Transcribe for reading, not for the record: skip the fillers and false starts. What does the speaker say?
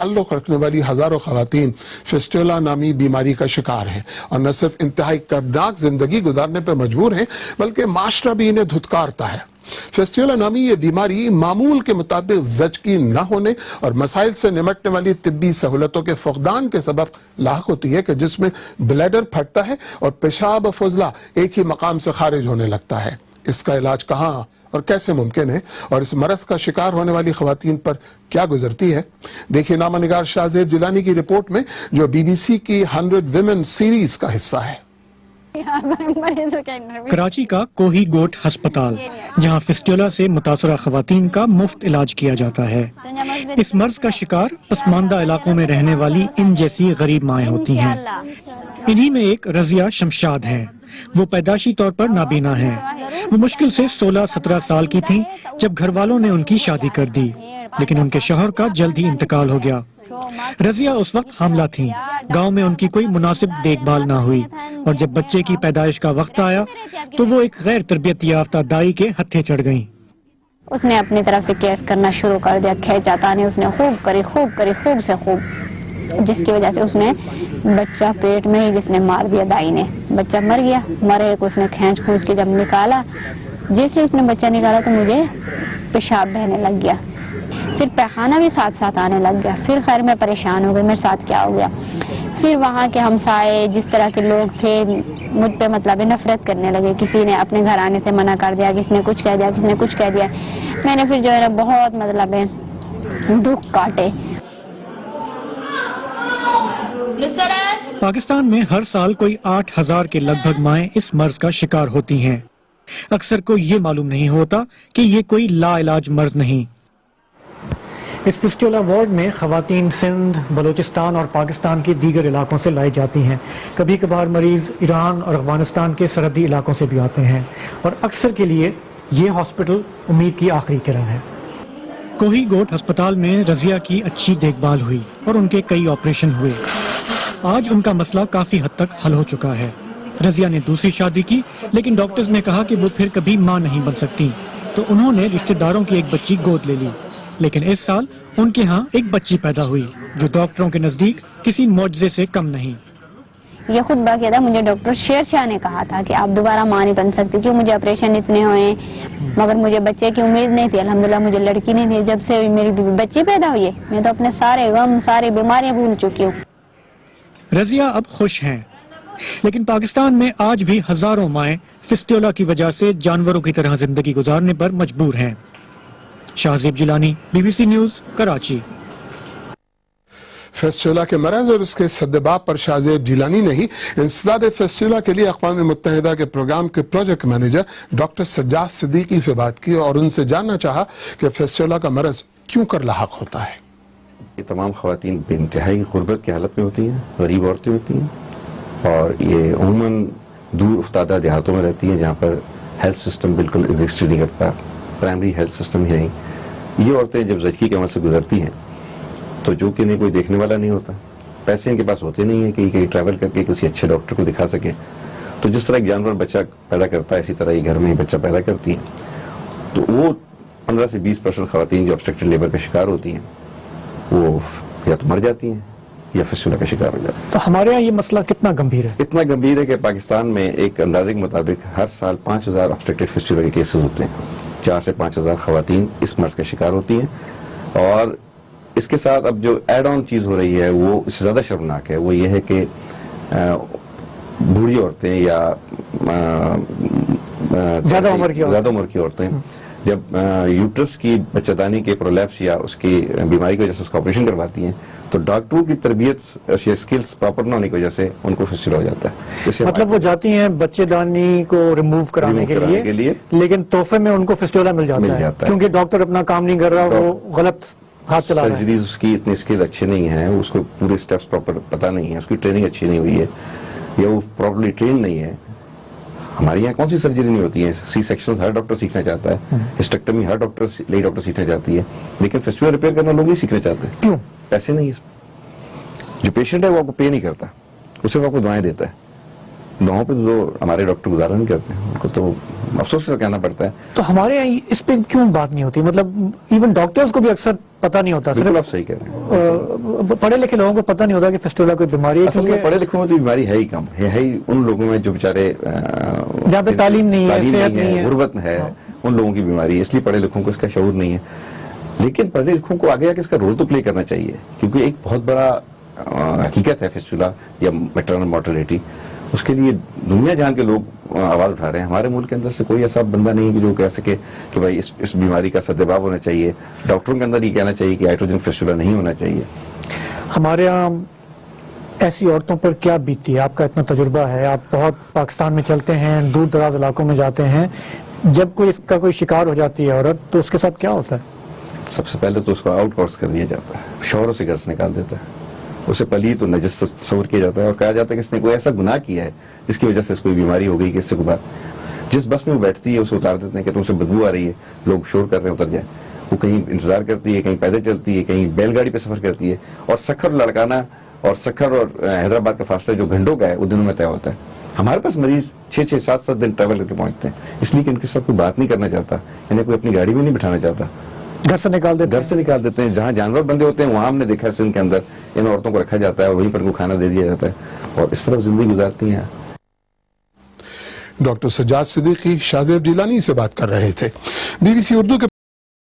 تعلق رکھنے والی ہزاروں خواتین فسٹولا نامی بیماری کا شکار ہیں اور نہ صرف انتہائی دردناک زندگی گزارنے پر مجبور ہیں بلکہ معاشرہ بھی انہیں دھتکارتا ہے۔ فسٹولا نامی یہ بیماری معمول کے مطابق زچگی نہ ہونے اور مسائل سے نمٹنے والی طبی سہولتوں کے فقدان کے سبب لاحق ہوتی ہے کہ جس میں بلیڈر پھٹتا ہے اور پیشاب و فضلہ ایک ہی مقام سے خارج ہونے لگتا ہے۔ اس کا علاج کہاں اور کیسے ممکن ہے اور اس مرض کا شکار ہونے والی خواتین پر کیا گزرتی ہے؟ دیکھیں نامہ نگار شاہ زیب جیلانی کی رپورٹ میں جو بی بی سی کی 100 ویمن سیریز کا حصہ ہے۔ کراچی کا کوہی گوٹ ہسپتال جہاں فسٹولا سے متاثرہ خواتین کا مفت علاج کیا جاتا ہے۔ اس مرض کا شکار پسماندہ علاقوں میں رہنے والی ان جیسی غریب مائیں ہوتی ہیں۔ انہی میں ایک رضیہ شمشاد ہیں۔ وہ پیدائشی طور پر نابینا ہیں۔ وہ مشکل سے 16-17 سال کی تھیں جب گھر والوں نے ان کی شادی کر دی، لیکن ان کے شوہر کا جلد ہی انتقال ہو گیا۔ رضیہ اس وقت حاملہ تھیں۔ گاؤں میں ان کی کوئی مناسب دیکھ بھال نہ ہوئی اور جب بچے کی پیدائش کا وقت آیا تو وہ ایک غیر تربیت یافتہ دائی کے ہتھے چڑھ گئیں۔ اس نے اپنی طرف سے کیس کرنا شروع کر دیا، کھینچاتا نے اس نے خوب سے خوب، جس کی وجہ سے اس نے بچہ پیٹ میں ہی جس نے مار دیا، دائی نے۔ بچہ مر گیا، مرے کو اس نے کھینچ کے جب نکالا، جیسے اس نے بچہ نکالا تو مجھے پیشاب بہنے لگ گیا، پھر پیخانہ بھی ساتھ ساتھ آنے لگ گیا۔ پھر خیر میں پریشان ہو گئی، میرے ساتھ کیا ہو گیا۔ پھر وہاں کے ہمسائے جس طرح کے لوگ تھے مجھ پہ مطلب نفرت کرنے لگے، کسی نے اپنے گھر آنے سے منع کر دیا، کسی نے کچھ کہہ دیا، کسی نے کچھ کہہ دیا۔ میں نے پھر جو ہے نا بہت مطلب دکھ کاٹے۔ پاکستان میں ہر سال کوئی 8000 کے لگ بھگ مائیں اس مرض کا شکار ہوتی ہیں۔ اکثر کو یہ معلوم نہیں ہوتا کہ یہ کوئی لا علاج مرض نہیں۔ اس فسٹولا وارڈ میں خواتین سندھ، بلوچستان اور پاکستان کے دیگر علاقوں سے لائی جاتی ہیں۔ کبھی کبھار مریض ایران اور افغانستان کے سرحدی علاقوں سے بھی آتے ہیں اور اکثر کے لیے یہ ہاسپٹل امید کی آخری کرن ہے۔ کوہی گوٹ ہسپتال میں رضیہ کی اچھی دیکھ بھال ہوئی اور ان کے کئی آپریشن ہوئے۔ آج ان کا مسئلہ کافی حد تک حل ہو چکا ہے۔ رضیہ نے دوسری شادی کی لیکن ڈاکٹرز نے کہا کہ وہ پھر کبھی ماں نہیں بن سکتی، تو انہوں نے رشتہ داروں کی ایک بچی گود لے لی، لیکن اس سال ان کے ہاں ایک بچی پیدا ہوئی جو ڈاکٹروں کے نزدیک کسی معجزے سے کم نہیں۔ یہ خطبہ کیا تھا، مجھے ڈاکٹر شیر شاہ نے کہا تھا کہ آپ دوبارہ ماں نہیں بن سکتی، کیوں مجھے آپریشن اتنے ہوئے مگر مجھے بچے کی امید نہیں تھی۔ الحمدللہ مجھے لڑکی نہیں تھی، جب سے میری بچی پیدا ہوئی ہے میں تو اپنے سارے غم ساری بیماریاں بھول چکی ہوں۔ رضیہ اب خوش ہیں، لیکن پاکستان میں آج بھی ہزاروں مائیں فسٹولا کی وجہ سے جانوروں کی طرح زندگی گزارنے پر مجبور ہیں۔ Shahzeb Jilani, B B C news, Karachi. Fistula کے مرض اور اس کے سدباب پر شاہ زیب جیلانی نے ہی انسداد فسٹولا کے لیے اقوام متحدہ کے پروگرام کے project manager doctor Sajjad Siddiqui سے بات کی اور ان سے جاننا چاہا کہ فسٹولا کا مرض کیوں کر لاحق ہوتا ہے۔ یہ تمام خواتین بے انتہائی غربت کی حالت میں ہوتی ہیں، غریب عورتیں ہوتی ہیں اور یہ عموماً دور افتادہ دیہاتوں میں رہتی ہیں جہاں پر ہیلتھ سسٹم بالکل ایگزسٹ نہیں کرتا، پرائمری ہیلتھ سسٹم ہی نہیں۔ یہ عورتیں جب زچگی کے عمل سے گزرتی ہیں تو جو کہ انہیں کوئی دیکھنے والا نہیں ہوتا، پیسے ان کے پاس ہوتے نہیں ہیں کہ کہیں ٹریول کر کے کسی اچھے ڈاکٹر کو دکھا سکے، تو جس طرح ایک جانور بچہ پیدا کرتا ہے اسی طرح یہ گھر میں ہی بچہ پیدا کرتی ہیں، تو وہ 15 سے 20% خواتین جو obstructed لیبر کا شکار ہوتی ہیں وہ یا تو مر جاتی ہیں یا فسٹولا کا شکار ہو جاتی ہیں۔ تو ہمارے یہاں یہ مسئلہ کتنا گمبھیر ہے؟ اتنا گمبھیر ہے کہ پاکستان میں ایک اندازے کے مطابق ہر سال 5000 obstructed فسٹولا کے کیسز ہوتے ہیں، 4 سے 5000 خواتین اس مرض کا شکار ہوتی ہیں۔ اور اس کے ساتھ اب جو ایڈ آن چیز ہو رہی ہے وہ اس سے زیادہ شرمناک ہے، وہ یہ ہے کہ بوڑھی عورتیں یا زیادہ عمر کی عورتیں جب یوٹرس کی بچہ دانی کے پرولیپس یا اس کی بیماری کی وجہ سے اس کا آپریشن کرواتی ہیں تو ڈاکٹروں کی تربیت یا سکلز پراپر نہ ہونے کی وجہ سے ان کو فسٹولا ہو جاتا ہے۔ مطلب وہ جاتی ہیں بچے دانی کو ریموو کرانے کے لیے لیکن تحفے میں ان کو فسٹولا مل جاتا ہے کیونکہ ڈاکٹر اپنا کام نہیں کر رہا، وہ غلط ہاتھ چلا رہا ہے۔ سرجریز اس کی اتنی سکل اچھے نہیں ہیں، اس کو پورے سٹیپس پراپر پتہ نہیں ہے، اس کی ٹریننگ اچھی نہیں ہوئی ہے یا وہ پراپرلی ٹرین نہیں ہے۔ ہمارے یہاں کون سی سرجری نہیں ہوتی ہے، سی سیکشن ہر ڈاکٹر سیکھنا چاہتا ہے، ہسٹیکٹمی ہر نئی ڈاکٹر سیکھنا چاہتی ہے، لیکن فسٹولا ریپیئر کرنا لوگ نہیں سیکھنا چاہتے۔ کیوں؟ پیسے نہیں ہے اس میں۔ جو پیشنٹ ہے وہ آپ کو پے نہیں کرتا، وہ صرف آپ کو دعائیں دیتا ہے۔ دواؤں پہ تو ہمارے ڈاکٹر گزارا نہیں کرتے ہیں, ان کو تو افسوس سے کہنا پڑتا ہے. تو ہمارے یہاں اس پہ کیوں بات نہیں ہوتی؟ مطلب ایون ڈاکٹرز کو بھی اکثر پتہ نہیں ہوتا, بالکل صرف آپ صحیح کہہ رہے ہیں. پڑھے لکھے لوگوں کو پتہ نہیں ہوتا کہ فسٹولا کوئی بیماری ہے, اصل میں کیونکہ پڑھے لکھوں میں تو بیماری ہے ہی کم, ہے ہی ان لوگوں میں جو بیچارے جہاں پہ تعلیم نہیں ہے, صحت نہیں ہے, غربت ہے, ان لوگوں کی بیماری ہے, اس لیے پڑھے لکھوں کو اس کا شعور نہیں ہے. لیکن پڑھے لکھوں کو آگے آ کے اس کا رول تو پلے کرنا چاہیے, کیونکہ ایک بہت بڑا حقیقت ہے فسٹولا یا میٹرنل مورٹیلٹی. اس کے لیے دنیا جہاں کے لوگ آواز اٹھا رہے ہیں. ہمارے ملک کے اندر سے کوئی ایسا بندہ نہیں ہے جو کہہ سکے کہ بھائی اس بیماری کا سدباب ہونا چاہیے. ڈاکٹروں کے اندر یہ کہنا چاہیے کہ ہائیڈروجن فسٹولا نہیں ہونا چاہیے. ہمارے یہاں ایسی عورتوں پر کیا بیتتی ہے؟ آپ کا اتنا تجربہ ہے, آپ بہت پاکستان میں چلتے ہیں, دور دراز علاقوں میں جاتے ہیں, جب کوئی اس کا کوئی شکار ہو جاتی ہے عورت تو اس کے ساتھ کیا ہوتا ہے؟ سب سے پہلے تو اس کو آؤٹ کورس کر دیا جاتا ہے, شوہروں سے گھر سے نکال دیتا ہے. اسے پلیت و نجس تصور کیا جاتا ہے اور کہا جاتا ہے کہ اس نے کوئی ایسا گناہ کیا ہے جس کی وجہ سے اس کو بیماری ہو گئی کہ اس سے بعد جس بس میں وہ بیٹھتی ہے اسے اتار دیتے ہیں کہ تم سے بدبو آ رہی ہے, لوگ شور کر رہے ہیں, اتر جائے. وہ کہیں انتظار کرتی ہے, کہیں پیدل چلتی ہے, کہیں بیل گاڑی پہ سفر کرتی ہے, اور سکھر لڑکانا اور سکھر اور حیدرآباد کا فاصلہ جو گھنٹوں کا ہے وہ دنوں میں طے ہوتا ہے. ہمارے پاس مریض 6-6, 7-7 دن ٹریول کر کے پہنچتے ہیں, اس لیے کہ ان کے ساتھ کوئی بات نہیں کرنا چاہتا, انہیں کوئی اپنی گاڑی میں نہیں بٹھانا چاہتا, گھر سے نکال دیتے ہیں. جہاں جانور بندے ہوتے ہیں وہاں ہم نے دیکھا سندھ کے اندر ان عورتوں کو رکھا جاتا ہے اور وہیں پر ان کو کھانا دے دیا جاتا ہے اور اس طرح زندگی گزارتی ہیں. ڈاکٹر سجاد صدیقی شاہ زیب جیلانی سے بات کر رہے تھے. BBC اردو کے